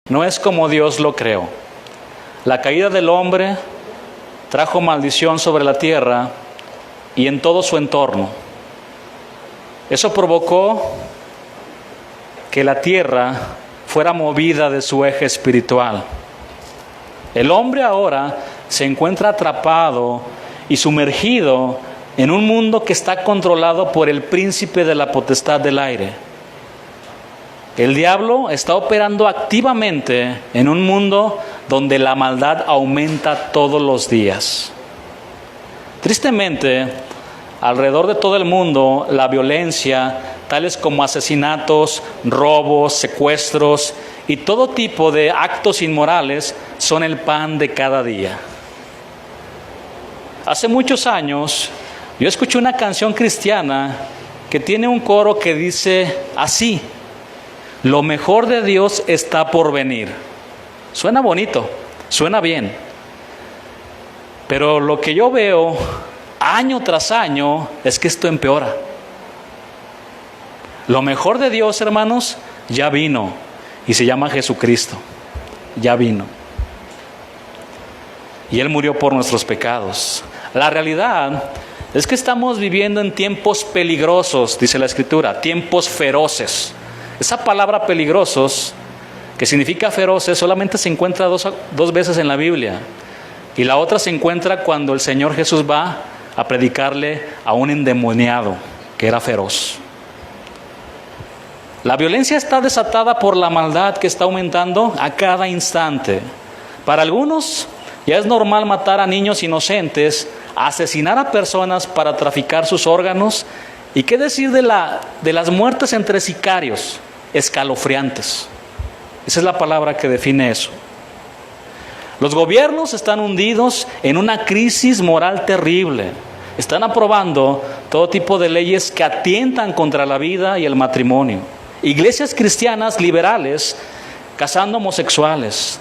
no es como Dios lo creó. La caída del hombre trajo maldición sobre la tierra y en todo su entorno. Eso provocó que la tierra fuera movida de su eje espiritual. El hombre ahora se encuentra atrapado y sumergido en un mundo que está controlado por el príncipe de la potestad del aire. El diablo está operando activamente en un mundo donde la maldad aumenta todos los días. Tristemente, alrededor de todo el mundo, la violencia, tales como asesinatos, robos, secuestros y todo tipo de actos inmorales, son el pan de cada día. Hace muchos años, yo escuché una canción cristiana que tiene un coro que dice así: lo mejor de Dios está por venir. Suena bonito, suena bien. Pero lo que yo veo año tras año es que esto empeora. Lo mejor de Dios, hermanos, ya vino y se llama Jesucristo. Ya vino. Y Él murió por nuestros pecados. La realidad es que estamos viviendo en tiempos peligrosos, dice la Escritura, tiempos feroces. Esa palabra peligrosos, que significa feroces, solamente se encuentra dos veces en la Biblia. Y la otra se encuentra cuando el Señor Jesús va a predicarle a un endemoniado que era feroz. La violencia está desatada por la maldad que está aumentando a cada instante. Para algunos ya es normal matar a niños inocentes, asesinar a personas para traficar sus órganos. ¿Y qué decir de las muertes entre sicarios? Escalofriantes. Esa es la palabra que define eso. Los gobiernos están hundidos en una crisis moral terrible. Están aprobando todo tipo de leyes que atientan contra la vida y el matrimonio. Iglesias cristianas liberales casando homosexuales.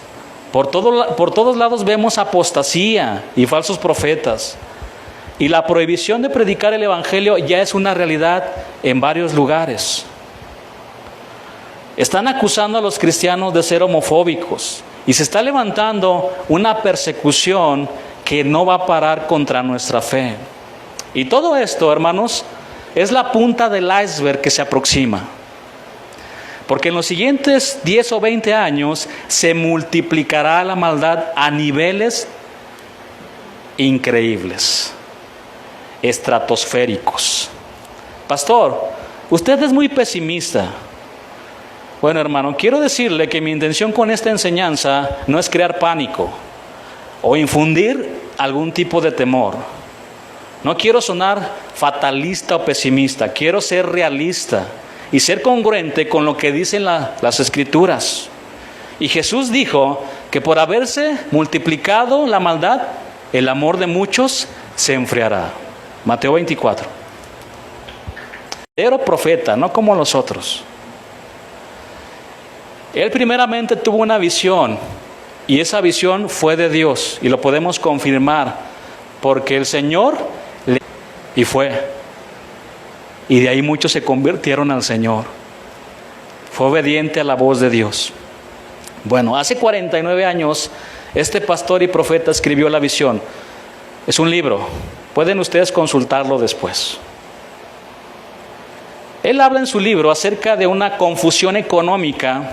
Por todos lados vemos apostasía y falsos profetas. Y la prohibición de predicar el evangelio ya es una realidad en varios lugares. Están acusando a los cristianos de ser homofóbicos y se está levantando una persecución que no va a parar contra nuestra fe. Y todo esto, hermanos, es la punta del iceberg que se aproxima. Porque en los siguientes 10 o 20 años se multiplicará la maldad a niveles increíbles, estratosféricos. Pastor, usted es muy pesimista. Bueno, hermano, quiero decirle que mi intención con esta enseñanza no es crear pánico o infundir algún tipo de temor. No quiero sonar fatalista o pesimista, quiero ser realista y ser congruente con lo que dicen las Escrituras. Y Jesús dijo que por haberse multiplicado la maldad, el amor de muchos se enfriará. Mateo 24. Era profeta, no como los otros. Él primeramente tuvo una visión y esa visión fue de Dios y lo podemos confirmar porque el Señor y fue. Y de ahí muchos se convirtieron al Señor. Fue obediente a la voz de Dios. Bueno, hace 49 años este pastor y profeta escribió la visión. Es un libro. Pueden ustedes consultarlo después. Él habla en su libro acerca de una confusión económica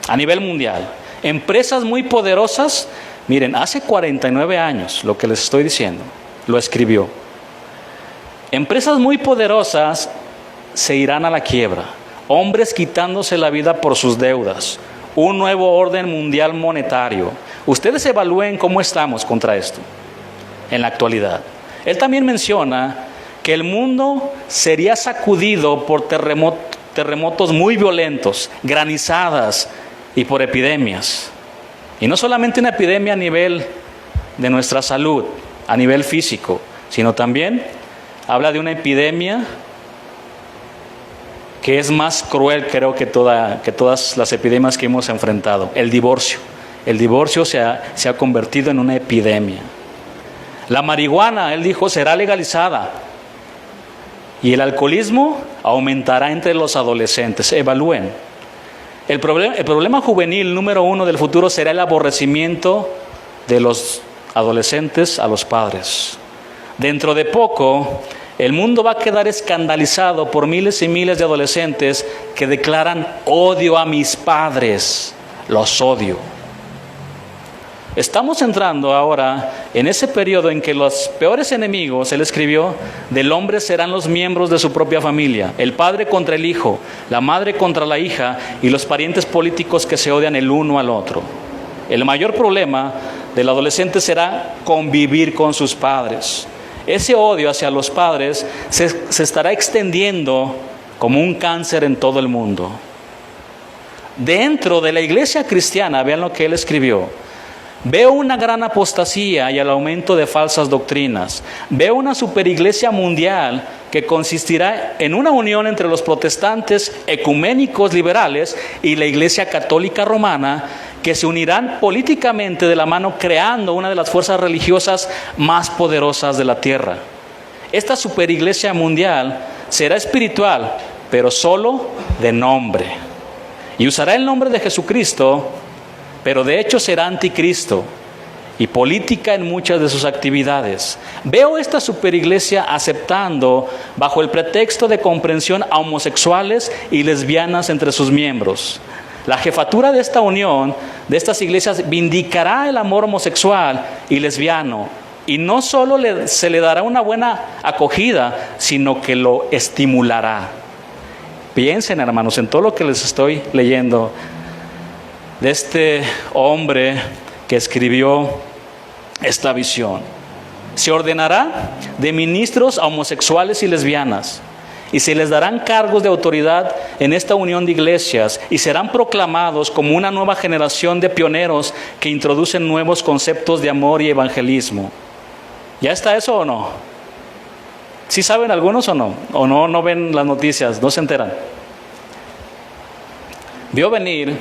a nivel mundial. Empresas muy poderosas, miren, hace 49 años, lo que les estoy diciendo, lo escribió. Empresas muy poderosas se irán a la quiebra. Hombres quitándose la vida por sus deudas. Un nuevo orden mundial monetario. Ustedes evalúen cómo estamos contra esto en la actualidad. Él también menciona que el mundo sería sacudido por terremotos muy violentos, granizadas y por epidemias. Y no solamente una epidemia a nivel de nuestra salud, a nivel físico, sino también habla de una epidemia que es más cruel, creo, que todas las epidemias que hemos enfrentado. El divorcio. El divorcio se ha convertido en una epidemia. La marihuana, él dijo, será legalizada. Y el alcoholismo aumentará entre los adolescentes. Evalúen. El problema juvenil número uno del futuro será el aborrecimiento de los adolescentes a los padres. Dentro de poco, el mundo va a quedar escandalizado por miles y miles de adolescentes que declaran odio a mis padres. Los odio. Estamos entrando ahora en ese periodo en que los peores enemigos, él escribió, del hombre serán los miembros de su propia familia, el padre contra el hijo, la madre contra la hija y los parientes políticos que se odian el uno al otro. El mayor problema del adolescente será convivir con sus padres. Ese odio hacia los padres se estará extendiendo como un cáncer en todo el mundo. Dentro de la iglesia cristiana, vean lo que él escribió. Veo una gran apostasía y el aumento de falsas doctrinas. Veo una superiglesia mundial que consistirá en una unión entre los protestantes ecuménicos liberales y la iglesia católica romana, que se unirán políticamente de la mano creando una de las fuerzas religiosas más poderosas de la tierra. Esta superiglesia mundial será espiritual, pero solo de nombre. Y usará el nombre de Jesucristo, pero de hecho será anticristo y política en muchas de sus actividades. Veo esta superiglesia aceptando, bajo el pretexto de comprensión, a homosexuales y lesbianas entre sus miembros. La jefatura de esta unión, de estas iglesias, vindicará el amor homosexual y lesbiano, y no solo se le dará una buena acogida, sino que lo estimulará. Piensen, hermanos, en todo lo que les estoy leyendo de este hombre que escribió esta visión. Se ordenará de ministros a homosexuales y lesbianas, y se les darán cargos de autoridad en esta unión de iglesias, y serán proclamados como una nueva generación de pioneros que introducen nuevos conceptos de amor y evangelismo. ¿Ya está eso o no? ¿Sí saben algunos o no? ¿O no ven las noticias? ¿No se enteran? Vio venir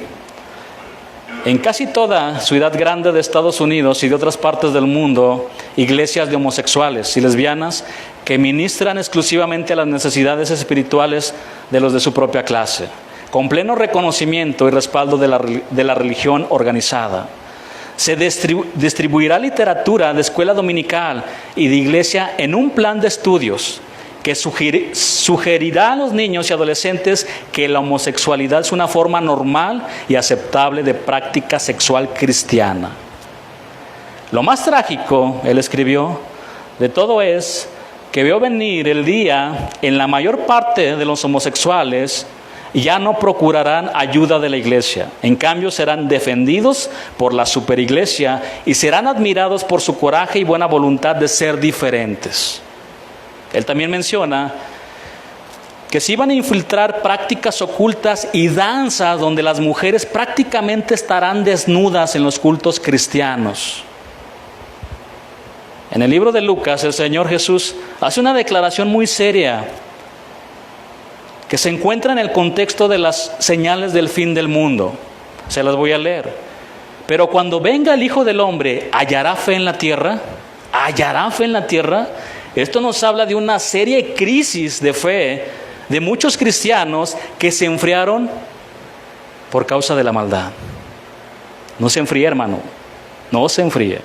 en casi toda ciudad grande de Estados Unidos y de otras partes del mundo, iglesias de homosexuales y lesbianas que ministran exclusivamente a las necesidades espirituales de los de su propia clase, con pleno reconocimiento y respaldo de la religión organizada. Se distribuirá literatura de escuela dominical y de iglesia en un plan de estudios que sugerirá a los niños y adolescentes que la homosexualidad es una forma normal y aceptable de práctica sexual cristiana. Lo más trágico, él escribió, de todo es que veo venir el día en la mayor parte de los homosexuales ya no procurarán ayuda de la iglesia. En cambio serán defendidos por la superiglesia y serán admirados por su coraje y buena voluntad de ser diferentes. Él también menciona que se iban a infiltrar prácticas ocultas y danzas donde las mujeres prácticamente estarán desnudas en los cultos cristianos. En el libro de Lucas, el Señor Jesús hace una declaración muy seria que se encuentra en el contexto de las señales del fin del mundo. Se las voy a leer. Pero cuando venga el Hijo del Hombre, ¿hallará fe en la tierra? ¿Hallará fe en la tierra? Esto nos habla de una seria crisis de fe de muchos cristianos que se enfriaron por causa de la maldad. No se enfríe, hermano, no se enfríe.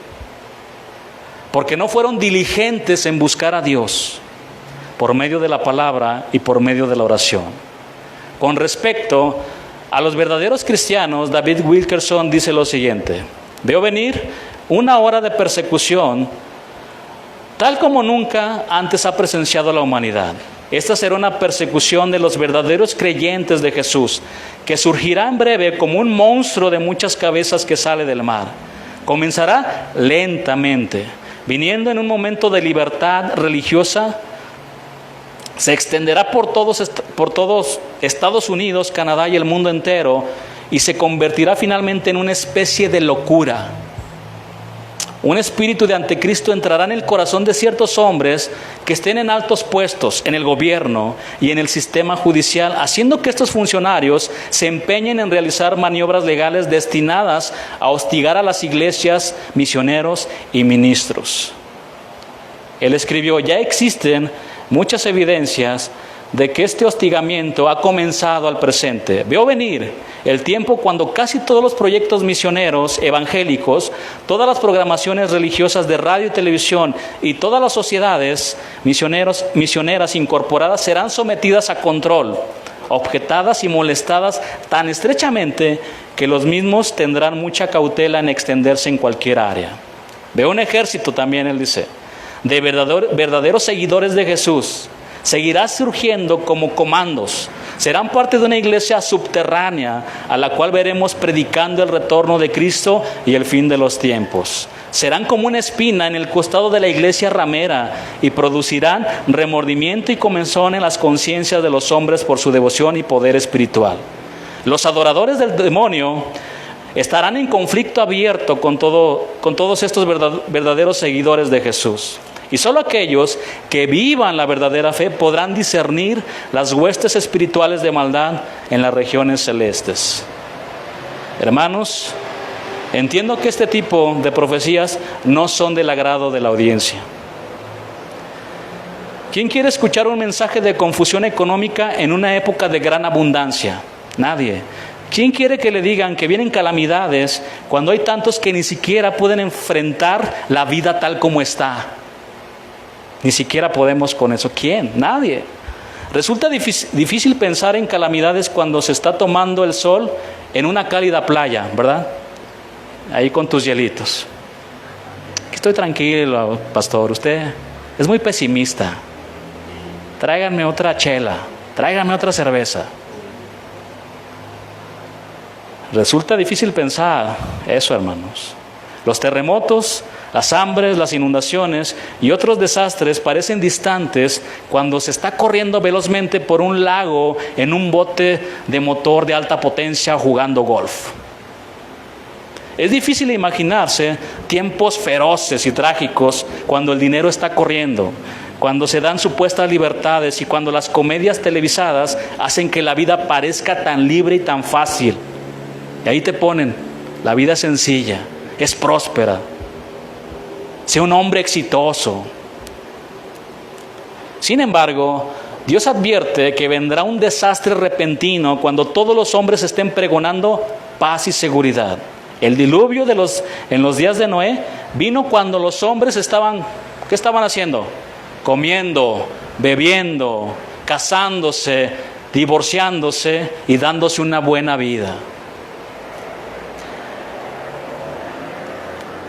Porque no fueron diligentes en buscar a Dios por medio de la palabra y por medio de la oración. Con respecto a los verdaderos cristianos, David Wilkerson dice lo siguiente: veo venir una hora de persecución tal como nunca antes ha presenciado la humanidad. Esta será una persecución de los verdaderos creyentes de Jesús, que surgirá en breve como un monstruo de muchas cabezas que sale del mar. Comenzará lentamente, viniendo en un momento de libertad religiosa. Se extenderá por todos Estados Unidos, Canadá y el mundo entero, y se convertirá finalmente en una especie de locura. Un espíritu de anticristo entrará en el corazón de ciertos hombres que estén en altos puestos en el gobierno y en el sistema judicial, haciendo que estos funcionarios se empeñen en realizar maniobras legales destinadas a hostigar a las iglesias, misioneros y ministros. Él escribió: ya existen muchas evidencias de que este hostigamiento ha comenzado al presente. Veo venir el tiempo cuando casi todos los proyectos misioneros evangélicos, todas las programaciones religiosas de radio y televisión y todas las sociedades misioneras incorporadas serán sometidas a control, objetadas y molestadas tan estrechamente que los mismos tendrán mucha cautela en extenderse en cualquier área. Veo un ejército también, él dice, de verdaderos seguidores de Jesús. Seguirá surgiendo como comandos. Serán parte de una iglesia subterránea a la cual veremos predicando el retorno de Cristo y el fin de los tiempos. Serán como una espina en el costado de la iglesia ramera y producirán remordimiento y comezón en las conciencias de los hombres por su devoción y poder espiritual. Los adoradores del demonio estarán en conflicto abierto con todos estos verdaderos seguidores de Jesús. Y solo aquellos que vivan la verdadera fe podrán discernir las huestes espirituales de maldad en las regiones celestes. Hermanos, entiendo que este tipo de profecías no son del agrado de la audiencia. ¿Quién quiere escuchar un mensaje de confusión económica en una época de gran abundancia? Nadie. ¿Quién quiere que le digan que vienen calamidades cuando hay tantos que ni siquiera pueden enfrentar la vida tal como está? Ni siquiera podemos con eso. ¿Quién? Nadie. Resulta difícil pensar en calamidades cuando se está tomando el sol en una cálida playa, ¿verdad? Ahí con tus hielitos. Estoy tranquilo, pastor. Usted es muy pesimista. Tráiganme otra chela. Tráiganme otra cerveza. Resulta difícil pensar eso, hermanos. Los terremotos, las hambres, las inundaciones y otros desastres parecen distantes cuando se está corriendo velozmente por un lago en un bote de motor de alta potencia jugando golf. Es difícil imaginarse tiempos feroces y trágicos cuando el dinero está corriendo, cuando se dan supuestas libertades y cuando las comedias televisadas hacen que la vida parezca tan libre y tan fácil. Y ahí te ponen, la vida es sencilla, es próspera. Sea un hombre exitoso. Sin embargo, Dios advierte que vendrá un desastre repentino cuando todos los hombres estén pregonando paz y seguridad. El diluvio en los días de Noé vino cuando los hombres ¿qué estaban haciendo? Comiendo, bebiendo, casándose, divorciándose y dándose una buena vida.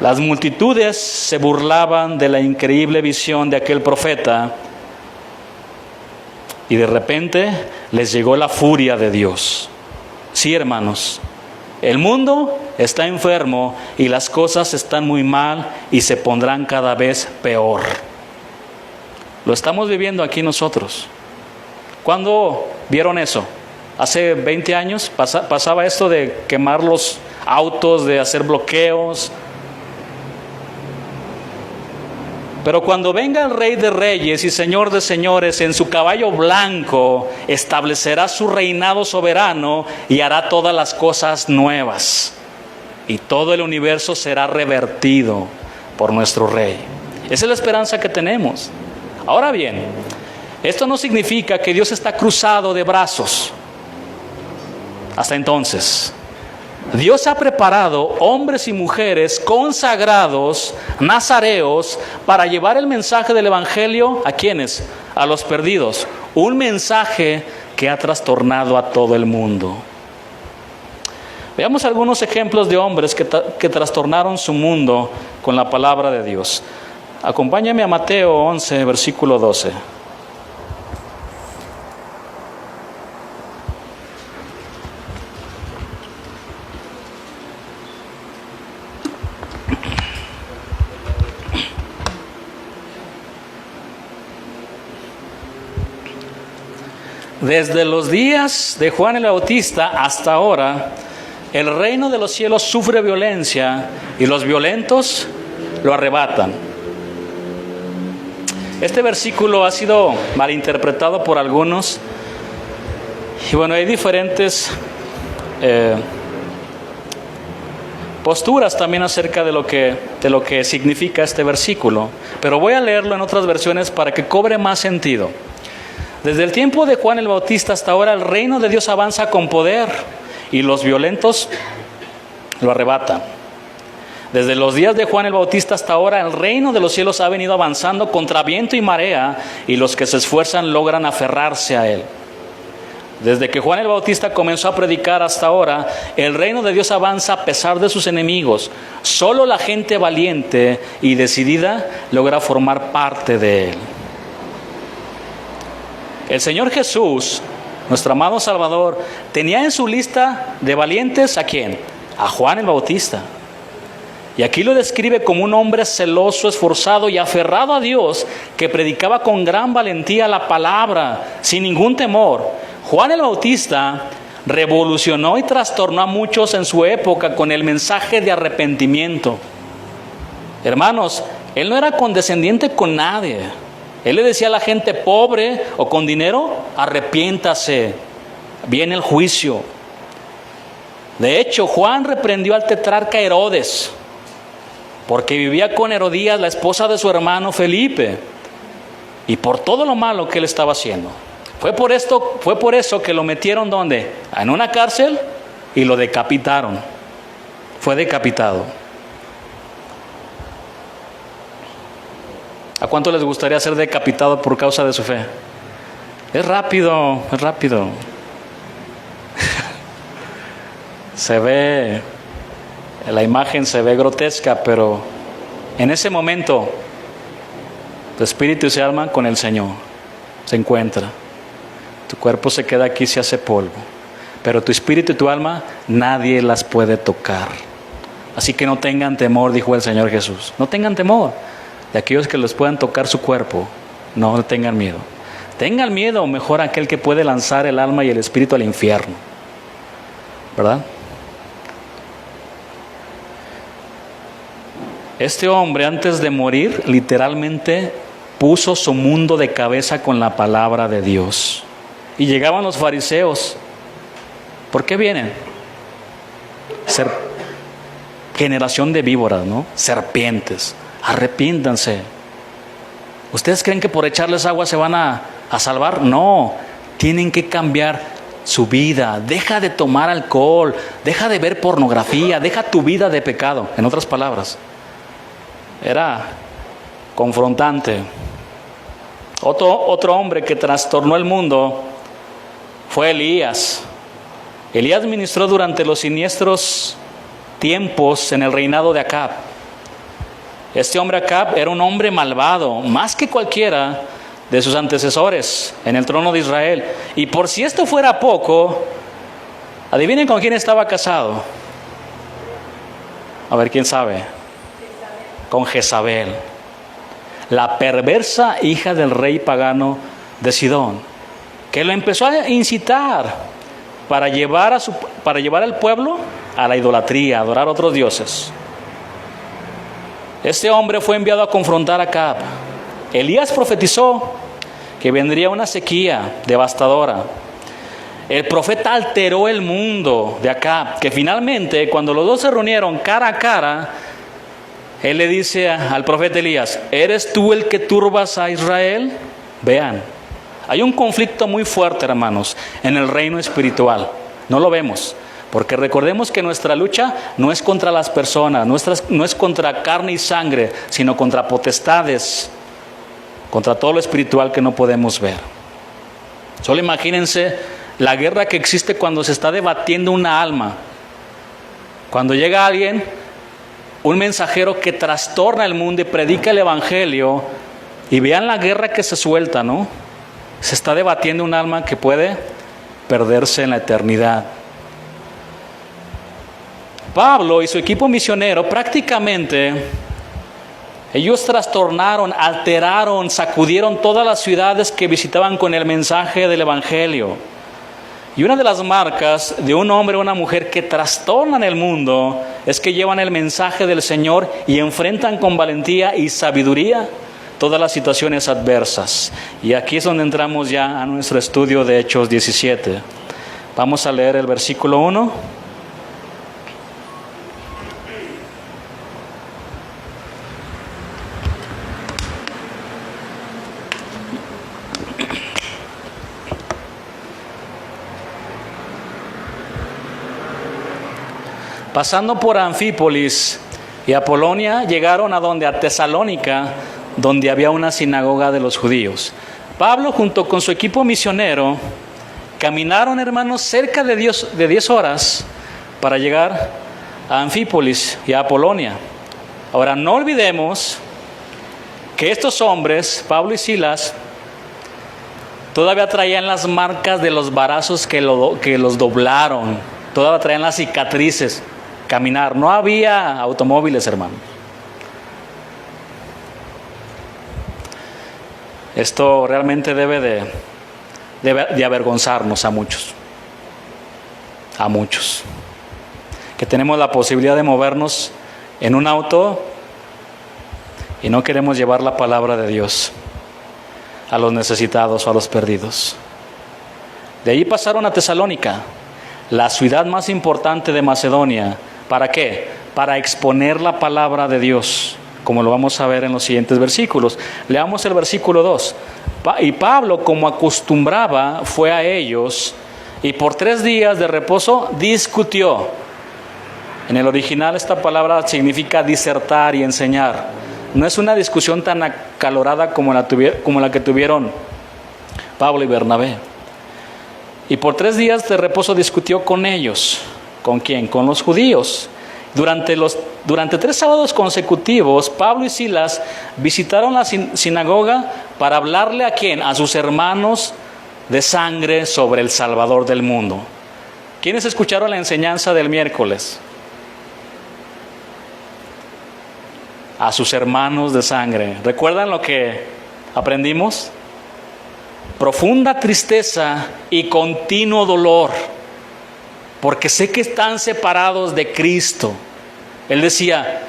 Las multitudes se burlaban de la increíble visión de aquel profeta y de repente les llegó la furia de Dios. Sí, hermanos, el mundo está enfermo y las cosas están muy mal y se pondrán cada vez peor. Lo estamos viviendo aquí nosotros. ¿Cuándo vieron eso? Hace 20 años pasaba esto de quemar los autos, de hacer bloqueos. Pero cuando venga el Rey de Reyes y Señor de Señores en su caballo blanco, establecerá su reinado soberano y hará todas las cosas nuevas. Y todo el universo será revertido por nuestro Rey. Esa es la esperanza que tenemos. Ahora bien, esto no significa que Dios está cruzado de brazos. Hasta entonces, Dios ha preparado hombres y mujeres consagrados, nazareos, para llevar el mensaje del Evangelio ¿a quiénes? A los perdidos. Un mensaje que ha trastornado a todo el mundo. Veamos algunos ejemplos de hombres que trastornaron su mundo con la palabra de Dios. Acompáñame a Mateo 11, versículo 12. Desde los días de Juan el Bautista hasta ahora, el reino de los cielos sufre violencia y los violentos lo arrebatan. Este versículo ha sido malinterpretado por algunos. Y bueno, hay diferentes posturas también acerca de lo que significa este versículo. Pero voy a leerlo en otras versiones para que cobre más sentido. Desde el tiempo de Juan el Bautista hasta ahora el reino de Dios avanza con poder y los violentos lo arrebatan. Desde los días de Juan el Bautista hasta ahora el reino de los cielos ha venido avanzando contra viento y marea y los que se esfuerzan logran aferrarse a él. Desde que Juan el Bautista comenzó a predicar hasta ahora, el reino de Dios avanza a pesar de sus enemigos. Solo la gente valiente y decidida logra formar parte de él. El Señor Jesús, nuestro amado Salvador, tenía en su lista de valientes ¿a quién? A Juan el Bautista. Y aquí lo describe como un hombre celoso, esforzado y aferrado a Dios, que predicaba con gran valentía la palabra, sin ningún temor. Juan el Bautista revolucionó y trastornó a muchos en su época con el mensaje de arrepentimiento. Hermanos, él no era condescendiente con nadie. Él le decía a la gente pobre o con dinero, arrepiéntase, viene el juicio. De hecho, Juan reprendió al tetrarca Herodes, porque vivía con Herodías, la esposa de su hermano Felipe, y por todo lo malo que él estaba haciendo. Fue por eso que lo metieron ¿dónde? En una cárcel y lo decapitaron. Fue decapitado. ¿A cuánto les gustaría ser decapitado por causa de su fe? Es rápido, es rápido. Se ve, la imagen se ve grotesca, pero en ese momento tu espíritu y tu alma con el Señor se encuentra. Tu cuerpo se queda aquí, se hace polvo, pero tu espíritu y tu alma nadie las puede tocar. Así que no tengan temor, dijo el Señor Jesús. No tengan temor de aquellos que les puedan tocar su cuerpo. No tengan miedo. Tengan miedo mejor aquel que puede lanzar el alma y el espíritu al infierno, ¿verdad? Este hombre, antes de morir, literalmente puso su mundo de cabeza con la palabra de Dios. Y llegaban los fariseos. ¿Por qué vienen? Generación de víboras, ¿no? Serpientes. Arrepiéntanse. ¿Ustedes creen que por echarles agua se van a salvar? No. Tienen que cambiar su vida. Deja de tomar alcohol. Deja de ver pornografía. Deja tu vida de pecado. En otras palabras. Era confrontante. Otro hombre que trastornó el mundo fue Elías. Elías ministró durante los siniestros tiempos en el reinado de Acab. Este hombre Acab era un hombre malvado, más que cualquiera de sus antecesores en el trono de Israel. Y por si esto fuera poco, adivinen con quién estaba casado. A ver, ¿quién sabe? Con Jezabel, la perversa hija del rey pagano de Sidón, que lo empezó a incitar para llevar al pueblo a la idolatría, a adorar a otros dioses. Este hombre fue enviado a confrontar a Acab. Elías profetizó que vendría una sequía devastadora. El profeta alteró el mundo de Acab, que finalmente, cuando los dos se reunieron cara a cara, él le dice al profeta Elías: ¿eres tú el que turbas a Israel? Vean, hay un conflicto muy fuerte, hermanos, en el reino espiritual. No lo vemos, porque recordemos que nuestra lucha no es contra las personas, no es contra carne y sangre, sino contra potestades, contra todo lo espiritual que no podemos ver. Solo imagínense la guerra que existe cuando se está debatiendo una alma. Cuando llega alguien, un mensajero que trastorna el mundo y predica el evangelio, y vean la guerra que se suelta, ¿no? Se está debatiendo un alma que puede perderse en la eternidad. Pablo y su equipo misionero prácticamente, ellos trastornaron, alteraron, sacudieron todas las ciudades que visitaban con el mensaje del evangelio. Y una de las marcas de un hombre o una mujer que trastornan el mundo es que llevan el mensaje del Señor y enfrentan con valentía y sabiduría todas las situaciones adversas. Y aquí es donde entramos ya a nuestro estudio de Hechos 17. Vamos a leer el versículo 1. Pasando por Anfípolis y Apolonia, llegaron a donde, a Tesalónica, donde había una sinagoga de los judíos. Pablo, junto con su equipo misionero, caminaron, hermanos, cerca de 10 horas para llegar a Anfípolis y a Apolonia. Ahora, no olvidemos que estos hombres, Pablo y Silas, todavía traían las marcas de los varazos que los doblaron, todavía traían las cicatrices. Caminar, no había automóviles, hermano. Esto realmente debe de avergonzarnos a muchos. A muchos. Que tenemos la posibilidad de movernos en un auto y no queremos llevar la palabra de Dios a los necesitados o a los perdidos. De ahí pasaron a Tesalónica, la ciudad más importante de Macedonia. ¿Para qué? Para exponer la palabra de Dios, como lo vamos a ver en los siguientes versículos. Leamos el versículo 2. Y Pablo, como acostumbraba, fue a ellos y por 3 días de reposo discutió. En el original esta palabra significa disertar y enseñar. No es una discusión tan acalorada como la que tuvieron Pablo y Bernabé. Y por 3 días de reposo discutió con ellos. ¿Con quién? Con los judíos. Durante 3 sábados consecutivos, Pablo y Silas visitaron la sinagoga para hablarle ¿a quién? A sus hermanos de sangre sobre el Salvador del mundo. ¿Quiénes escucharon la enseñanza del miércoles? A sus hermanos de sangre. ¿Recuerdan lo que aprendimos? Profunda tristeza y continuo dolor, porque sé que están separados de Cristo. Él decía,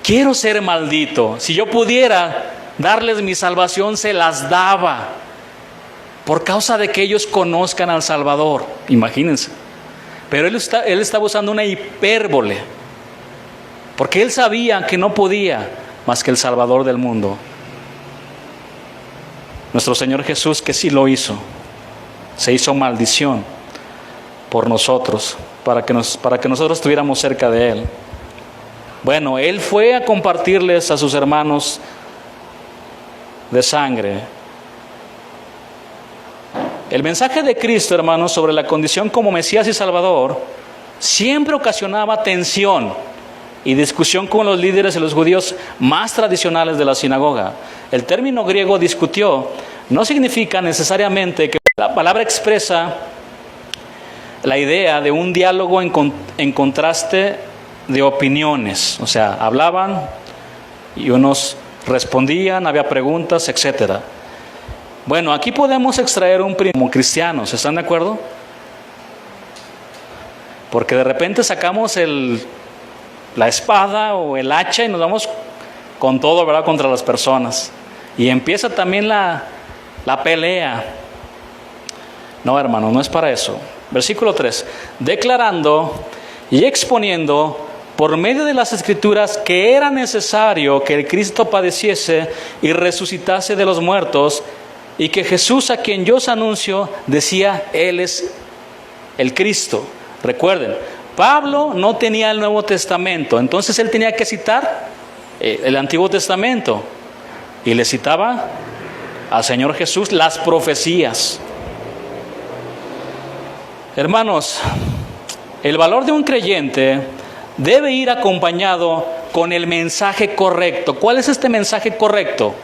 quiero ser maldito. Si yo pudiera darles mi salvación, se las daba, por causa de que ellos conozcan al Salvador. Imagínense. Pero él estaba usando una hipérbole, porque él sabía que no podía más que el Salvador del mundo. Nuestro Señor Jesús, que sí lo hizo, se hizo maldición por nosotros, para que nosotros estuviéramos cerca de Él. Bueno, Él fue a compartirles a sus hermanos de sangre el mensaje de Cristo, hermanos, sobre la condición como Mesías y Salvador. Siempre ocasionaba tensión y discusión con los líderes de los judíos más tradicionales de la sinagoga. El término griego discutió no significa necesariamente que la palabra expresa la idea de un diálogo en contraste de opiniones. O sea, hablaban y unos respondían, había preguntas, etc. Bueno, aquí podemos extraer un principio como cristianos, ¿están de acuerdo? Porque de repente sacamos la espada o el hacha y nos vamos con todo, ¿verdad?, contra las personas. Y empieza también la pelea. No, hermano, no es para eso. Versículo 3. Declarando y exponiendo por medio de las Escrituras que era necesario que el Cristo padeciese y resucitase de los muertos, y que Jesús, a quien yo os anuncio, decía, Él es el Cristo. Recuerden, Pablo no tenía el Nuevo Testamento, entonces él tenía que citar el Antiguo Testamento, y le citaba al Señor Jesús las profecías. Hermanos, el valor de un creyente debe ir acompañado con el mensaje correcto. ¿Cuál es este mensaje correcto?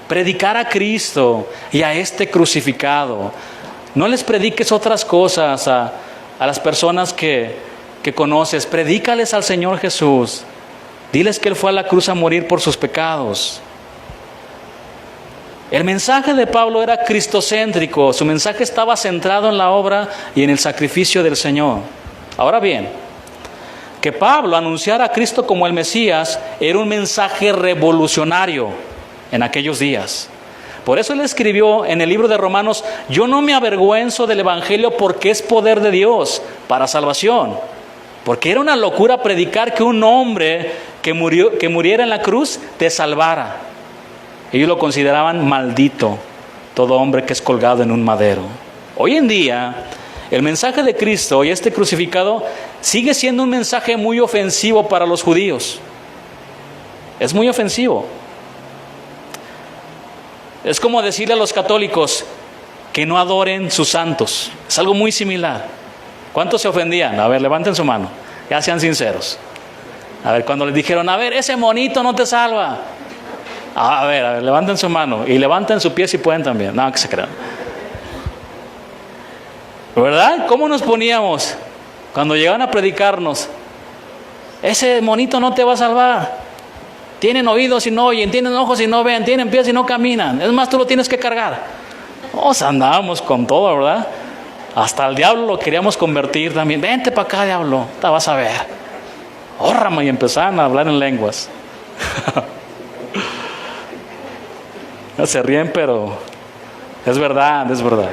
Predicar a Cristo y a este crucificado. No les prediques otras cosas a las personas que conoces. Predícales al Señor Jesús. Diles que Él fue a la cruz a morir por sus pecados. El mensaje de Pablo era cristocéntrico. Su mensaje estaba centrado en la obra y en el sacrificio del Señor. Ahora bien, que Pablo anunciara a Cristo como el Mesías era un mensaje revolucionario en aquellos días. Por eso él escribió en el libro de Romanos, yo no me avergüenzo del Evangelio porque es poder de Dios para salvación. Porque era una locura predicar que un hombre que muriera en la cruz te salvara. Ellos lo consideraban maldito, todo hombre que es colgado en un madero. Hoy en día, El mensaje de Cristo y este crucificado sigue siendo un mensaje muy ofensivo para los judíos. Es muy ofensivo. Es como decirle a los católicos que no adoren sus santos. Es algo muy similar. ¿Cuántos se ofendían? A ver, levanten su mano. Ya sean sinceros. A ver, cuando les dijeron, a ver, ese monito no te salva. A ver, levanten su mano. Y levanten su pie si pueden también. No, que se crean. ¿Verdad? ¿Cómo nos poníamos cuando llegaban a predicarnos? Ese monito no te va a salvar. Tienen oídos y no oyen, tienen ojos y no ven, tienen pies y no caminan. Es más, tú lo tienes que cargar. Nos andábamos con todo, ¿verdad? Hasta el diablo lo queríamos convertir también. Vente para acá, diablo, te vas a ver. Órrame, y empezaban a hablar en lenguas. No se ríen, pero es verdad, es verdad.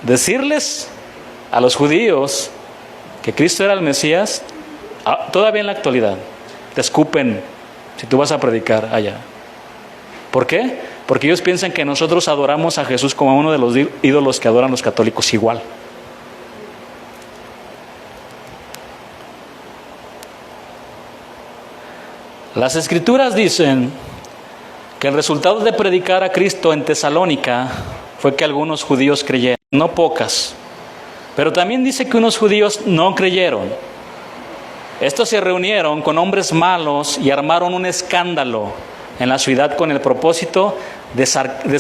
Decirles a los judíos que Cristo era el Mesías, todavía en la actualidad, te escupen si tú vas a predicar allá. ¿Por qué? Porque ellos piensan que nosotros adoramos a Jesús como uno de los ídolos que adoran los católicos igual. Las Escrituras dicen que el resultado de predicar a Cristo en Tesalónica fue que algunos judíos creyeron, no pocas, pero también dice que unos judíos no creyeron. Estos se reunieron con hombres malos y armaron un escándalo en la ciudad con el propósito de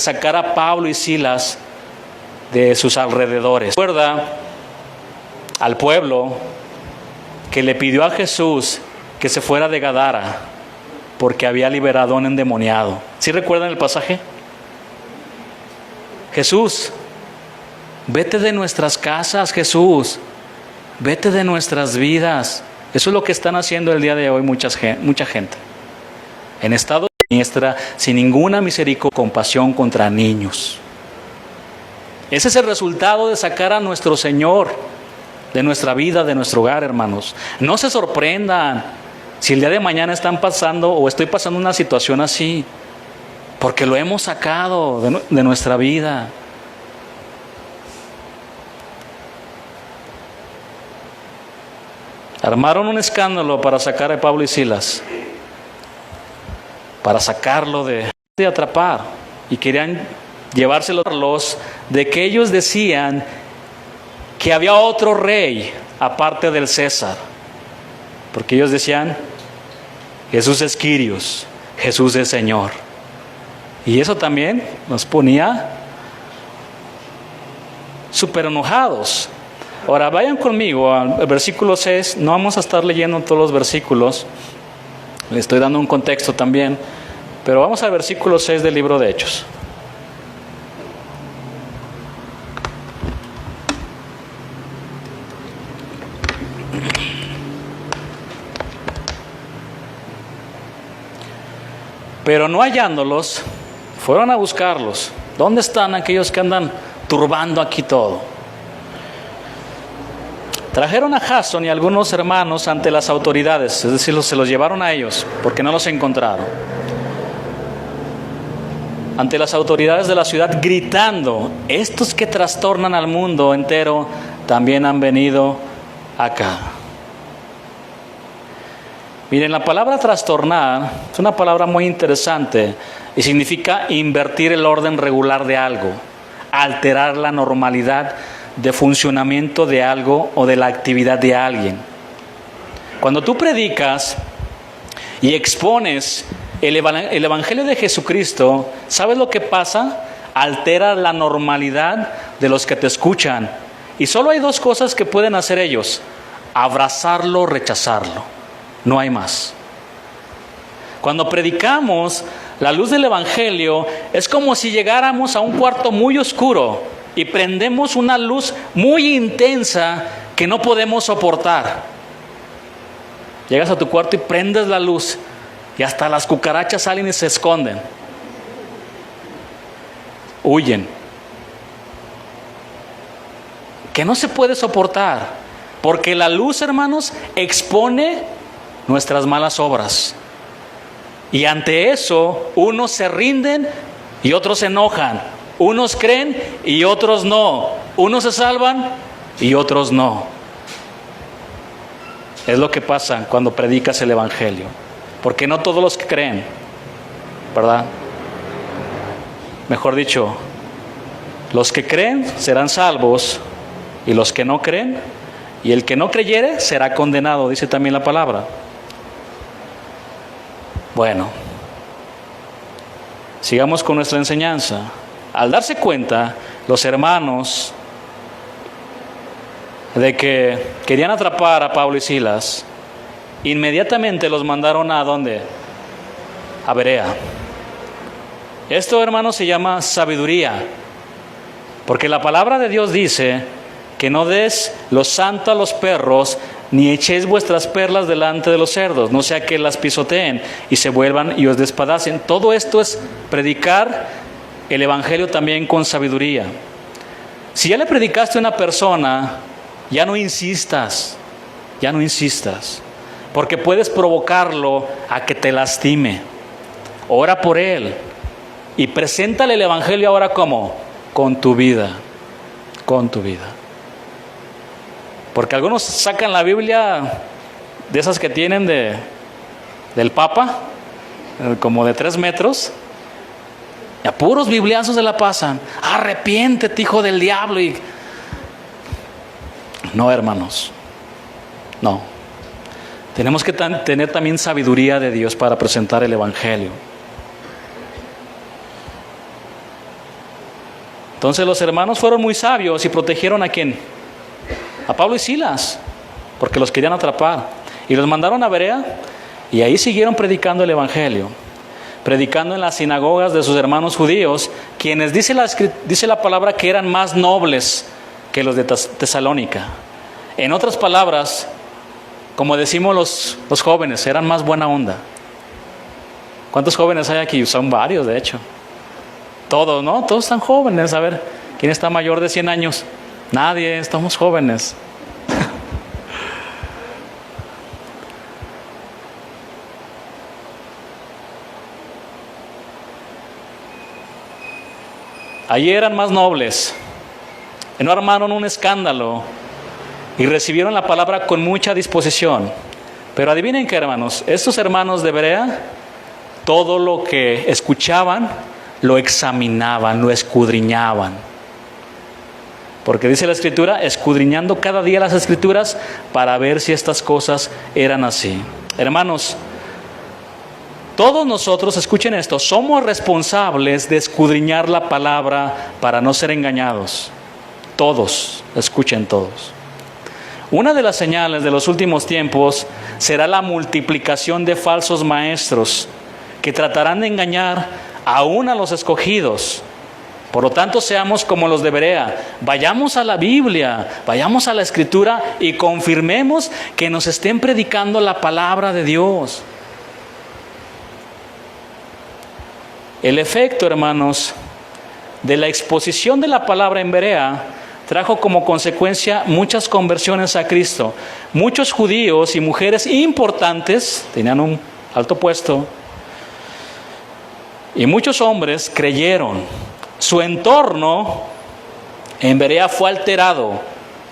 sacar a Pablo y Silas de sus alrededores. Recuerda al pueblo que le pidió a Jesús que se fuera de Gadara porque había liberado a un endemoniado. ¿Sí recuerdan el pasaje? Jesús, vete de nuestras casas, Jesús, vete de nuestras vidas. Eso es lo que están haciendo el día de hoy mucha gente. En estado de siniestra, sin ninguna misericordia, compasión contra niños. Ese es el resultado de sacar a nuestro Señor de nuestra vida, de nuestro hogar, hermanos. No se sorprendan si el día de mañana están pasando o estoy pasando una situación así, porque lo hemos sacado de nuestra vida. Armaron un escándalo para sacar a Pablo y Silas, para sacarlo de atrapar, y querían llevárselos de que ellos decían que había otro rey aparte del César, porque ellos decían Jesús es Quirios, Jesús es Señor, y eso también nos ponía súper enojados. Ahora vayan conmigo al versículo 6, no vamos a estar leyendo todos los versículos, le estoy dando un contexto también, pero vamos al versículo 6 del libro de Hechos. Pero no hallándolos, fueron a buscarlos. ¿Dónde están aquellos que andan turbando aquí todo? Trajeron a Jasón y algunos hermanos ante las autoridades, es decir, se los llevaron a ellos, porque no los encontraron. Ante las autoridades de la ciudad, gritando, estos que trastornan al mundo entero, también han venido acá. Miren, la palabra trastornar es una palabra muy interesante y significa invertir el orden regular de algo, alterar la normalidad de funcionamiento de algo o de la actividad de alguien. Cuando tú predicas y expones el Evangelio de Jesucristo, ¿sabes lo que pasa? Altera la normalidad de los que te escuchan. Y solo hay dos cosas que pueden hacer ellos: abrazarlo o rechazarlo. No hay más. Cuando predicamos la luz del Evangelio, es como si llegáramos a un cuarto muy oscuro y prendemos una luz muy intensa que no podemos soportar. Llegas a tu cuarto y prendes la luz y hasta las cucarachas salen y se esconden. Huyen. Que no se puede soportar, porque la luz, hermanos, expone nuestras malas obras. Y ante eso, unos se rinden y otros se enojan. Unos creen y otros no. Unos se salvan y otros no. Es lo que pasa cuando predicas el Evangelio. Porque no todos los que creen, ¿verdad? Mejor dicho, los que creen serán salvos y los que no creen, y el que no creyere será condenado, dice también la palabra. Bueno, sigamos con nuestra enseñanza. Al darse cuenta, los hermanos de que querían atrapar a Pablo y Silas, inmediatamente los mandaron ¿a dónde? A Berea. Esto, hermanos, se llama sabiduría, porque la palabra de Dios dice que no des lo santo a los perros, ni echéis vuestras perlas delante de los cerdos, no sea que las pisoteen y se vuelvan y os despedacen. Todo esto es predicar el Evangelio también con sabiduría. Si ya le predicaste a una persona, ya no insistas, porque puedes provocarlo a que te lastime. Ora por él y preséntale el Evangelio ahora como con tu vida. Porque algunos sacan la Biblia de esas que tienen del Papa, como de 3 metros, y a puros bibliazos se la pasan. Arrepiéntete, hijo del diablo. No, hermanos, no. Tenemos que tener también sabiduría de Dios para presentar el Evangelio. Entonces los hermanos fueron muy sabios y protegieron ¿a quién? A Pablo y Silas, porque los querían atrapar. Y los mandaron a Berea y ahí siguieron predicando el Evangelio, predicando en las sinagogas de sus hermanos judíos, quienes dice la palabra que eran más nobles que los de Tesalónica. En otras palabras, como decimos los jóvenes, eran más buena onda. ¿Cuántos jóvenes hay aquí? Son varios, de hecho. Todos, ¿no? Todos están jóvenes. A ver, ¿quién está mayor de 100 años? Nadie, estamos jóvenes. Allí eran más nobles. No armaron un escándalo y recibieron la palabra con mucha disposición. Pero adivinen qué, hermanos, estos hermanos de Berea, todo lo que escuchaban, lo examinaban, lo escudriñaban. Porque dice la Escritura, escudriñando cada día las Escrituras para ver si estas cosas eran así. Hermanos, todos nosotros, escuchen esto, somos responsables de escudriñar la palabra para no ser engañados. Todos, escuchen todos. Una de las señales de los últimos tiempos será la multiplicación de falsos maestros que tratarán de engañar aún a los escogidos. Por lo tanto, seamos como los de Berea. Vayamos a la Biblia, vayamos a la Escritura y confirmemos que nos estén predicando la palabra de Dios. El efecto, hermanos, de la exposición de la palabra en Berea trajo como consecuencia muchas conversiones a Cristo. Muchos judíos y mujeres importantes, tenían un alto puesto, y muchos hombres creyeron. Su entorno en Berea fue alterado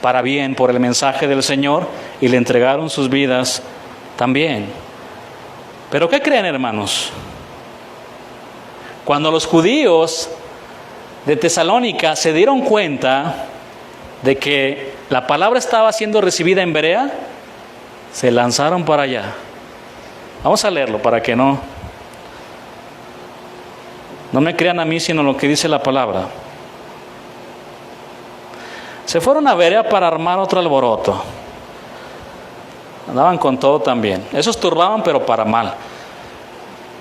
para bien por el mensaje del Señor y le entregaron sus vidas también. ¿Pero qué creen, hermanos? Cuando los judíos de Tesalónica se dieron cuenta de que la palabra estaba siendo recibida en Berea, se lanzaron para allá. Vamos a leerlo para que no me crean a mí, sino lo que dice la palabra. Se fueron a Berea para armar otro alboroto. Andaban con todo también. Esos turbaban, pero para mal.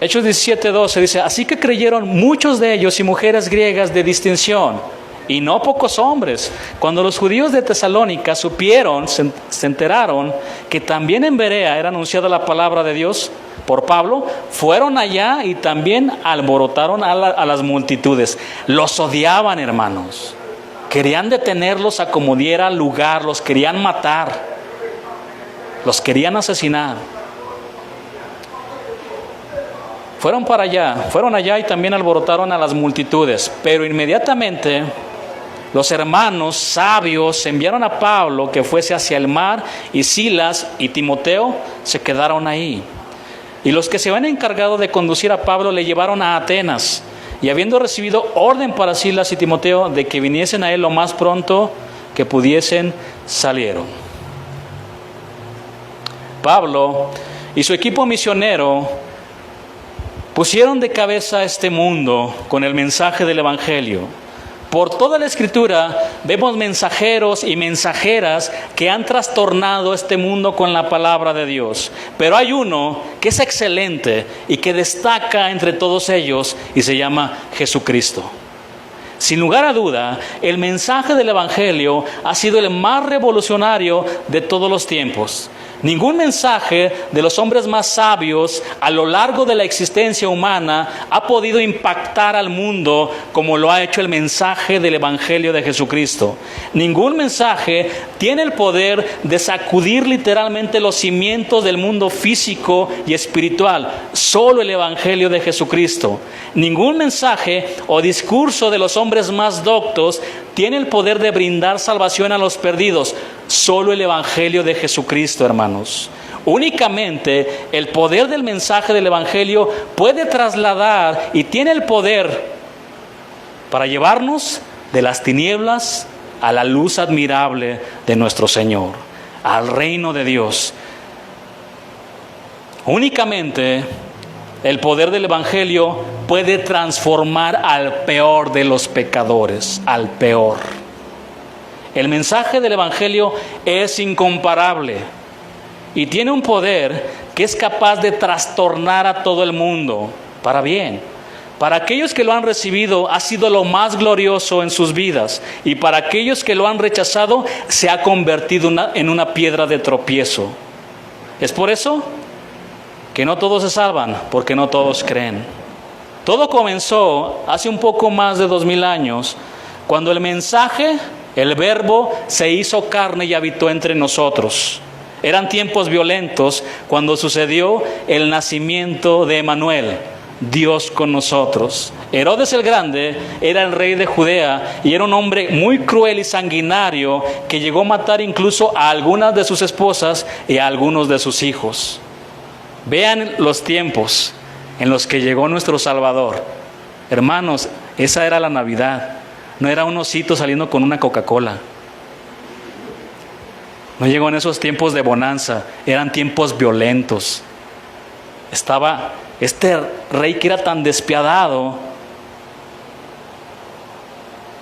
Hechos 17:12 dice, así que creyeron muchos de ellos y mujeres griegas de distinción, y no pocos hombres. Cuando los judíos de Tesalónica supieron, se enteraron que también en Berea era anunciada la palabra de Dios por Pablo, fueron allá y también alborotaron a las multitudes. Los odiaban, hermanos. Querían detenerlos a como diera lugar, los querían matar, los querían asesinar. fueron allá y también alborotaron a las multitudes, pero inmediatamente los hermanos sabios enviaron a Pablo que fuese hacia el mar, y Silas y Timoteo se quedaron ahí. Y los que se habían encargado de conducir a Pablo le llevaron a Atenas, y habiendo recibido orden para Silas y Timoteo de que viniesen a él lo más pronto que pudiesen, salieron. Pablo y su equipo misionero pusieron de cabeza a este mundo con el mensaje del Evangelio. Por toda la Escritura vemos mensajeros y mensajeras que han trastornado este mundo con la palabra de Dios. Pero hay uno que es excelente y que destaca entre todos ellos y se llama Jesucristo. Sin lugar a duda, el mensaje del Evangelio ha sido el más revolucionario de todos los tiempos. Ningún mensaje de los hombres más sabios a lo largo de la existencia humana ha podido impactar al mundo como lo ha hecho el mensaje del Evangelio de Jesucristo. Ningún mensaje tiene el poder de sacudir literalmente los cimientos del mundo físico y espiritual. Solo el Evangelio de Jesucristo. Ningún mensaje o discurso de los hombres más doctos tiene el poder de brindar salvación a los perdidos. Solo el Evangelio de Jesucristo, hermanos. Únicamente el poder del mensaje del Evangelio puede trasladar y tiene el poder para llevarnos de las tinieblas a la luz admirable de nuestro Señor, al reino de Dios. Únicamente el poder del Evangelio puede transformar al peor de los pecadores, al peor. El mensaje del Evangelio es incomparable y tiene un poder que es capaz de trastornar a todo el mundo para bien. Para aquellos que lo han recibido ha sido lo más glorioso en sus vidas, y para aquellos que lo han rechazado se ha convertido en una piedra de tropiezo. Es por eso que no todos se salvan, porque no todos creen. Todo comenzó hace un poco más de 2000 años, cuando el mensaje, el verbo, se hizo carne y habitó entre nosotros. Eran tiempos violentos cuando sucedió el nacimiento de Emanuel, Dios con nosotros. Herodes el Grande era el rey de Judea y era un hombre muy cruel y sanguinario que llegó a matar incluso a algunas de sus esposas y a algunos de sus hijos. Vean los tiempos en los que llegó nuestro Salvador. Hermanos, esa era la Navidad. No era un osito saliendo con una Coca-Cola. No llegó en esos tiempos de bonanza. Eran tiempos violentos. Estaba este rey que era tan despiadado.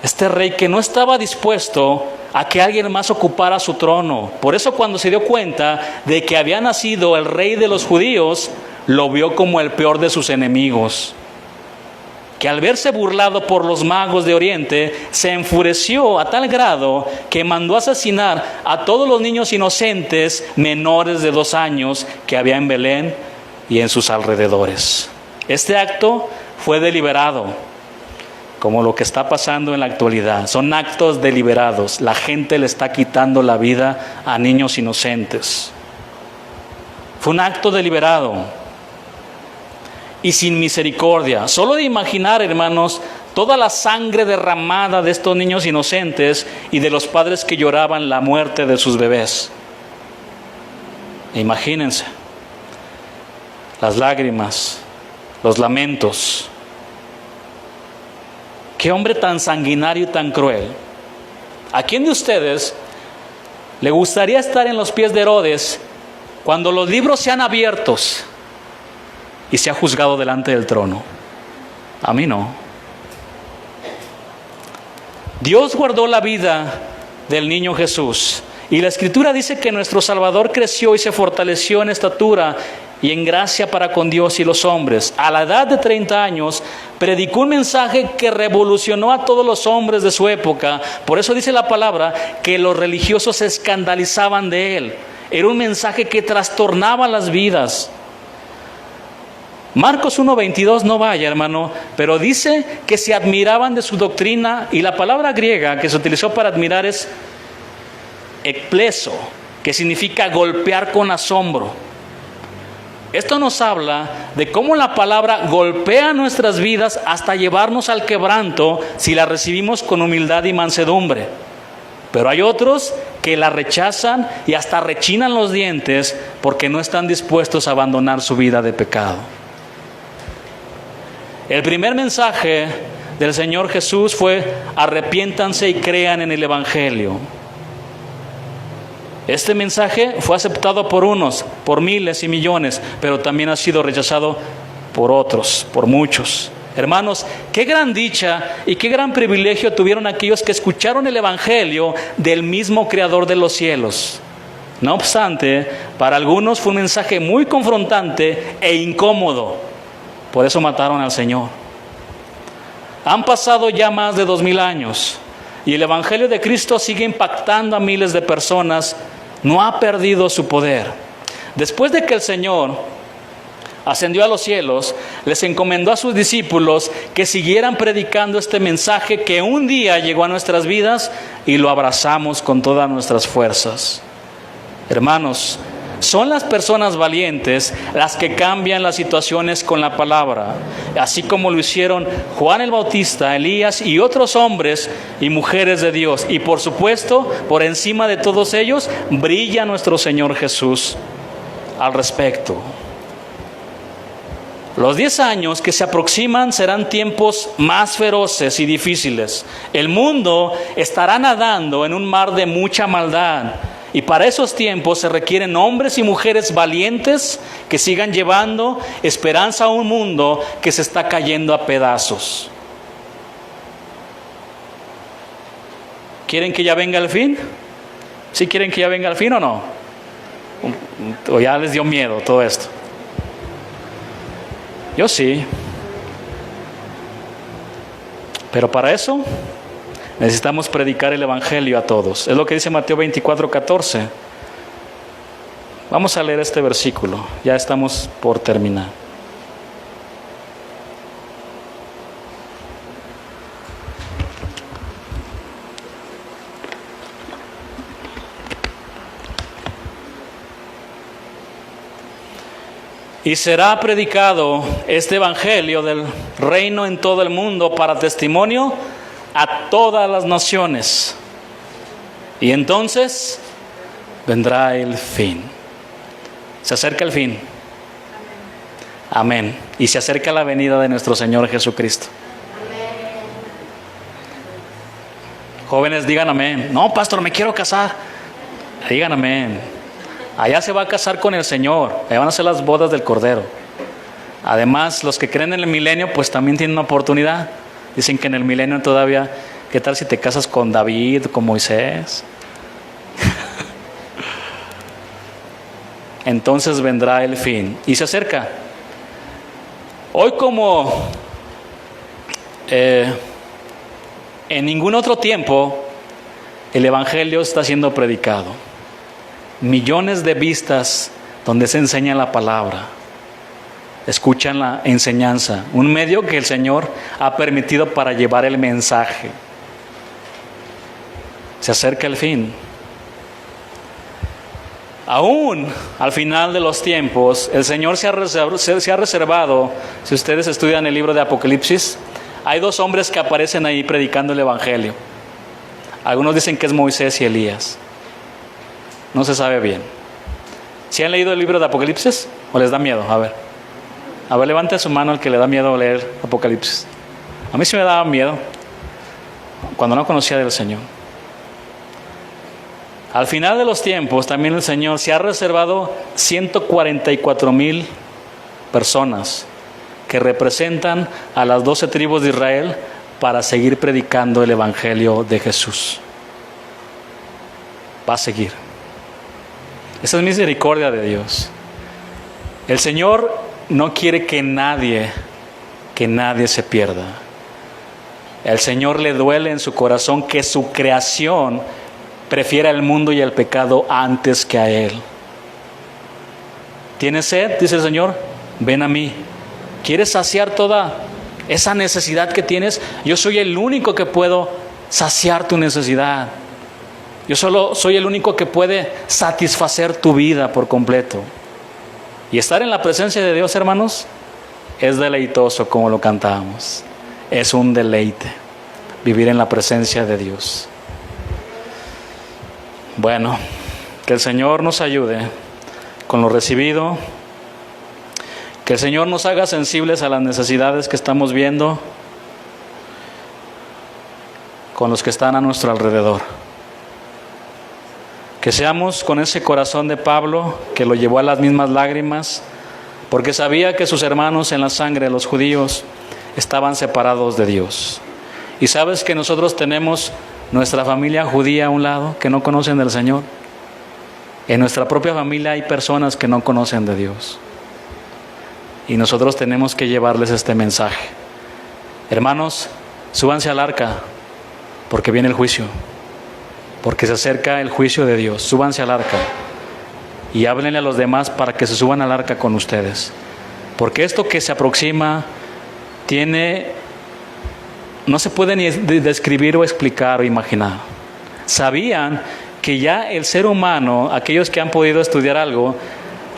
Este rey que no estaba dispuesto a que alguien más ocupara su trono. Por eso cuando se dio cuenta de que había nacido el rey de los judíos, lo vio como el peor de sus enemigos. Que al verse burlado por los magos de Oriente, se enfureció a tal grado que mandó asesinar a todos los niños inocentes menores de 2 años que había en Belén y en sus alrededores. Este acto fue deliberado, como lo que está pasando en la actualidad. Son actos deliberados. La gente le está quitando la vida a niños inocentes. Fue un acto deliberado y sin misericordia. Solo de imaginar, hermanos, toda la sangre derramada de estos niños inocentes y de los padres que lloraban la muerte de sus bebés. Imagínense las lágrimas, los lamentos. Qué hombre tan sanguinario y tan cruel. ¿A quién de ustedes le gustaría estar en los pies de Herodes cuando los libros sean abiertos y sea juzgado delante del trono? A mí no. Dios guardó la vida del niño Jesús, y la Escritura dice que nuestro Salvador creció y se fortaleció en estatura y en gracia para con Dios y los hombres. A la edad de 30 años, predicó un mensaje que revolucionó a todos los hombres de su época. Por eso dice la palabra que los religiosos se escandalizaban de él. Era un mensaje que trastornaba las vidas. Marcos 1:22, no vaya, hermano, pero dice que se admiraban de su doctrina, y la palabra griega que se utilizó para admirar es ekpleso, que significa golpear con asombro. Esto nos habla de cómo la palabra golpea nuestras vidas hasta llevarnos al quebranto si la recibimos con humildad y mansedumbre. Pero hay otros que la rechazan y hasta rechinan los dientes porque no están dispuestos a abandonar su vida de pecado. El primer mensaje del Señor Jesús fue: arrepiéntanse y crean en el Evangelio. Este mensaje fue aceptado por unos, por miles y millones, pero también ha sido rechazado por otros, por muchos. Hermanos, qué gran dicha y qué gran privilegio tuvieron aquellos que escucharon el Evangelio del mismo Creador de los cielos. No obstante, para algunos fue un mensaje muy confrontante e incómodo. Por eso mataron al Señor. Han pasado ya más de 2000 años y el Evangelio de Cristo sigue impactando a miles de personas. No ha perdido su poder. Después de que el Señor ascendió a los cielos, les encomendó a sus discípulos que siguieran predicando este mensaje que un día llegó a nuestras vidas y lo abrazamos con todas nuestras fuerzas. Hermanos, son las personas valientes las que cambian las situaciones con la palabra, así como lo hicieron Juan el Bautista, Elías y otros hombres y mujeres de Dios. Y por supuesto, por encima de todos ellos, brilla nuestro Señor Jesús al respecto. Los 10 años que se aproximan serán tiempos más feroces y difíciles. El mundo estará nadando en un mar de mucha maldad. Y para esos tiempos se requieren hombres y mujeres valientes que sigan llevando esperanza a un mundo que se está cayendo a pedazos. ¿Quieren que ya venga el fin? ¿Sí quieren que ya venga el fin o no? ¿O ya les dio miedo todo esto? Yo sí. Pero para eso necesitamos predicar el Evangelio a todos. Es lo que dice Mateo 24:14. Vamos a leer este versículo. Ya estamos por terminar. Y será predicado este Evangelio del reino en todo el mundo para testimonio a todas las naciones. Y entonces vendrá el fin. Se acerca el fin. Amén. Y se acerca la venida de nuestro Señor Jesucristo. Amén. Jóvenes, digan amén. No, pastor, me quiero casar. Digan amén. Allá se va a casar con el Señor. Allá van a ser las bodas del Cordero. Además, los que creen en el milenio, pues también tienen una oportunidad. Dicen que en el milenio todavía, ¿qué tal si te casas con David, con Moisés? Entonces vendrá el fin. Y se acerca. Hoy como en ningún otro tiempo, el Evangelio está siendo predicado. Millones de vistas donde se enseña la palabra. Escuchan la enseñanza, un medio que el Señor ha permitido para llevar el mensaje. Se acerca el fin. Aún al final de los tiempos, el Señor se ha reservado, si ustedes estudian el libro de Apocalipsis, hay 2 hombres que aparecen ahí predicando el Evangelio. Algunos dicen que es Moisés y Elías. No se sabe bien. ¿Sí han leído el libro de Apocalipsis o les da miedo? A ver, levante su mano el que le da miedo leer Apocalipsis. A mí sí me daba miedo cuando no conocía del Señor. Al final de los tiempos también el Señor se ha reservado 144,000 personas que representan a las 12 tribus de Israel para seguir predicando el Evangelio de Jesús. Va a seguir. Esa es misericordia de Dios. El Señor no quiere que nadie se pierda. El Señor le duele en su corazón que su creación prefiera el mundo y el pecado antes que a Él. ¿Tienes sed? Dice el Señor. Ven a mí. ¿Quieres saciar toda esa necesidad que tienes? Yo soy el único que puedo saciar tu necesidad. Yo solo soy el único que puede satisfacer tu vida por completo. Y estar en la presencia de Dios, hermanos, es deleitoso, como lo cantábamos. Es un deleite vivir en la presencia de Dios. Bueno, que el Señor nos ayude con lo recibido, que el Señor nos haga sensibles a las necesidades que estamos viendo con los que están a nuestro alrededor. Que seamos con ese corazón de Pablo, que lo llevó a las mismas lágrimas, porque sabía que sus hermanos en la sangre, los judíos, estaban separados de Dios. Y sabes que nosotros tenemos nuestra familia judía a un lado, que no conocen del Señor. En nuestra propia familia hay personas que no conocen de Dios. Y nosotros tenemos que llevarles este mensaje. Hermanos, súbanse al arca, porque viene el juicio. Porque se acerca el juicio de Dios. Súbanse al arca. Y háblenle a los demás para que se suban al arca con ustedes. Porque esto que se aproxima no se puede ni describir o explicar o imaginar. Sabían que ya el ser humano, aquellos que han podido estudiar algo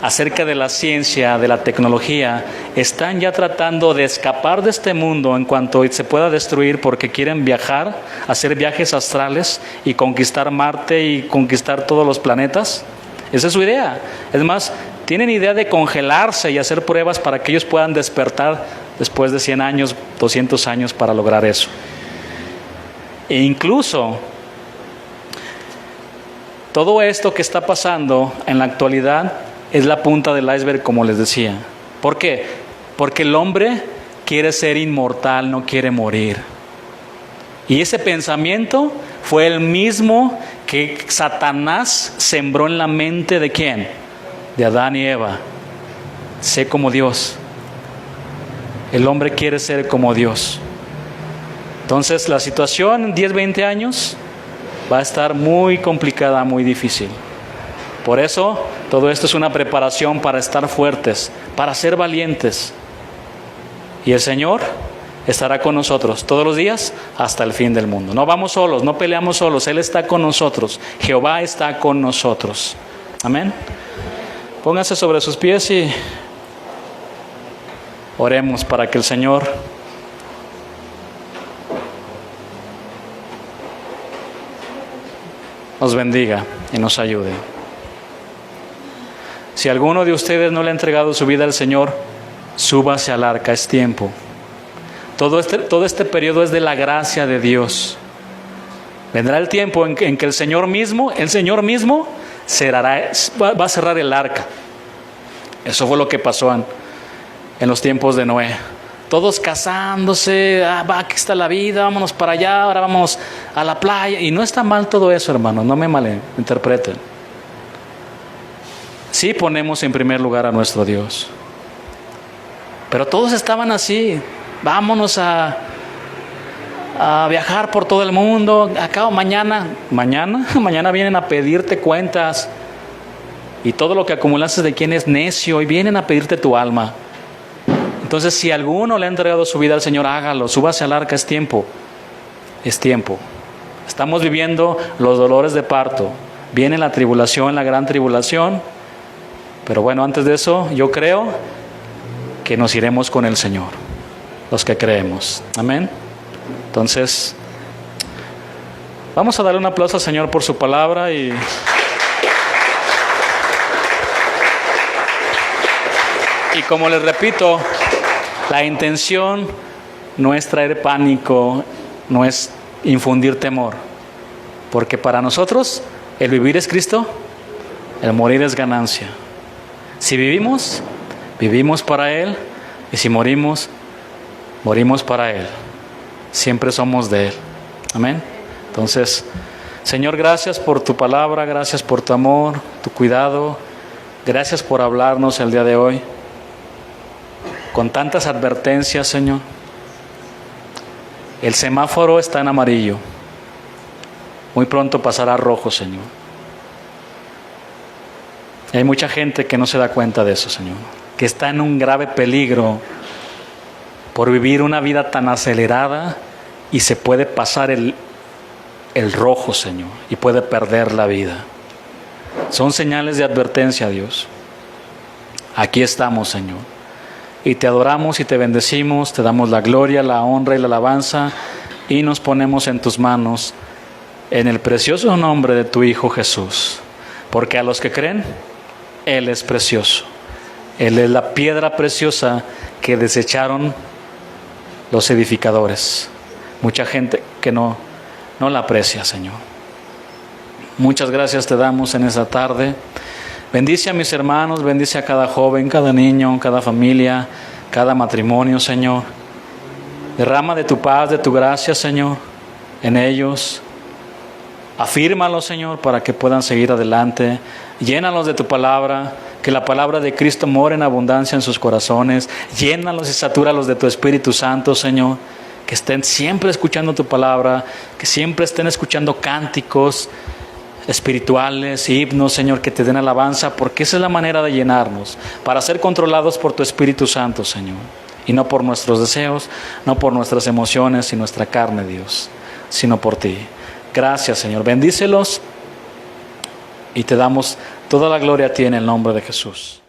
acerca de la ciencia, de la tecnología, están ya tratando de escapar de este mundo en cuanto se pueda destruir, porque quieren viajar, hacer viajes astrales y conquistar Marte y conquistar todos los planetas. Esa es su idea. Es más, tienen idea de congelarse y hacer pruebas para que ellos puedan despertar después de 100 años, 200 años para lograr eso. E incluso todo esto que está pasando en la actualidad es la punta del iceberg, como les decía. ¿Por qué? Porque el hombre quiere ser inmortal, no quiere morir. Y ese pensamiento fue el mismo que Satanás sembró en la mente ¿de quién? De Adán y Eva. Sé como Dios. El hombre quiere ser como Dios. Entonces la situación en 10, 20 años va a estar muy complicada, muy difícil. Por eso todo esto es una preparación para estar fuertes, para ser valientes. Y el Señor estará con nosotros todos los días hasta el fin del mundo. No vamos solos, no peleamos solos. Él está con nosotros. Jehová está con nosotros. Amén. Pónganse sobre sus pies y oremos para que el Señor nos bendiga y nos ayude. Si alguno de ustedes no le ha entregado su vida al Señor, súbase al arca, es tiempo. Todo este periodo es de la gracia de Dios. Vendrá el tiempo en que el Señor mismo va a cerrar el arca. Eso fue lo que pasó en los tiempos de Noé. Todos casándose, aquí está la vida, vámonos para allá, ahora vamos a la playa. Y no está mal todo eso, hermanos, no me malinterpreten. Sí ponemos en primer lugar a nuestro Dios. Pero todos estaban así. Vámonos a viajar por todo el mundo. Acá mañana vienen a pedirte cuentas. Y todo lo que acumulaste de quien es necio, y vienen a pedirte tu alma. Entonces, si alguno le ha entregado su vida al Señor, hágalo, súbase al arca, es tiempo. Es tiempo. Estamos viviendo los dolores de parto. Viene la tribulación, la gran tribulación. Pero bueno, antes de eso, yo creo que nos iremos con el Señor, los que creemos. Amén. Entonces, vamos a darle un aplauso al Señor por su palabra y como les repito, la intención no es traer pánico, no es infundir temor, porque para nosotros el vivir es Cristo, el morir es ganancia. Si vivimos, vivimos para Él, y si morimos, morimos para Él. Siempre somos de Él. Amén. Entonces, Señor, gracias por tu palabra, gracias por tu amor, tu cuidado, gracias por hablarnos el día de hoy, con tantas advertencias, Señor. El semáforo está en amarillo, muy pronto pasará a rojo, Señor. Y hay mucha gente que no se da cuenta de eso, Señor, que está en un grave peligro por vivir una vida tan acelerada y se puede pasar el rojo, Señor, y puede perder la vida. Son señales de advertencia, Dios. Aquí estamos, Señor. Y te adoramos y te bendecimos, te damos la gloria, la honra y la alabanza y nos ponemos en tus manos en el precioso nombre de tu Hijo Jesús. Porque a los que creen, Él es precioso. Él es la piedra preciosa que desecharon los edificadores. Mucha gente que no la aprecia, Señor. Muchas gracias te damos en esta tarde. Bendice a mis hermanos, bendice a cada joven, cada niño, cada familia, cada matrimonio, Señor. Derrama de tu paz, de tu gracia, Señor, en ellos. Afírmalos, Señor, para que puedan seguir adelante. Llénalos de tu palabra, que la palabra de Cristo more en abundancia en sus corazones. Llénalos y satúralos de tu Espíritu Santo, Señor. Que estén siempre escuchando tu palabra, que siempre estén escuchando cánticos espirituales, himnos, Señor, que te den alabanza, porque esa es la manera de llenarnos, para ser controlados por tu Espíritu Santo, Señor, y no por nuestros deseos, no por nuestras emociones y nuestra carne, Dios, sino por ti. Gracias, Señor, bendícelos y te damos toda la gloria a ti en el nombre de Jesús.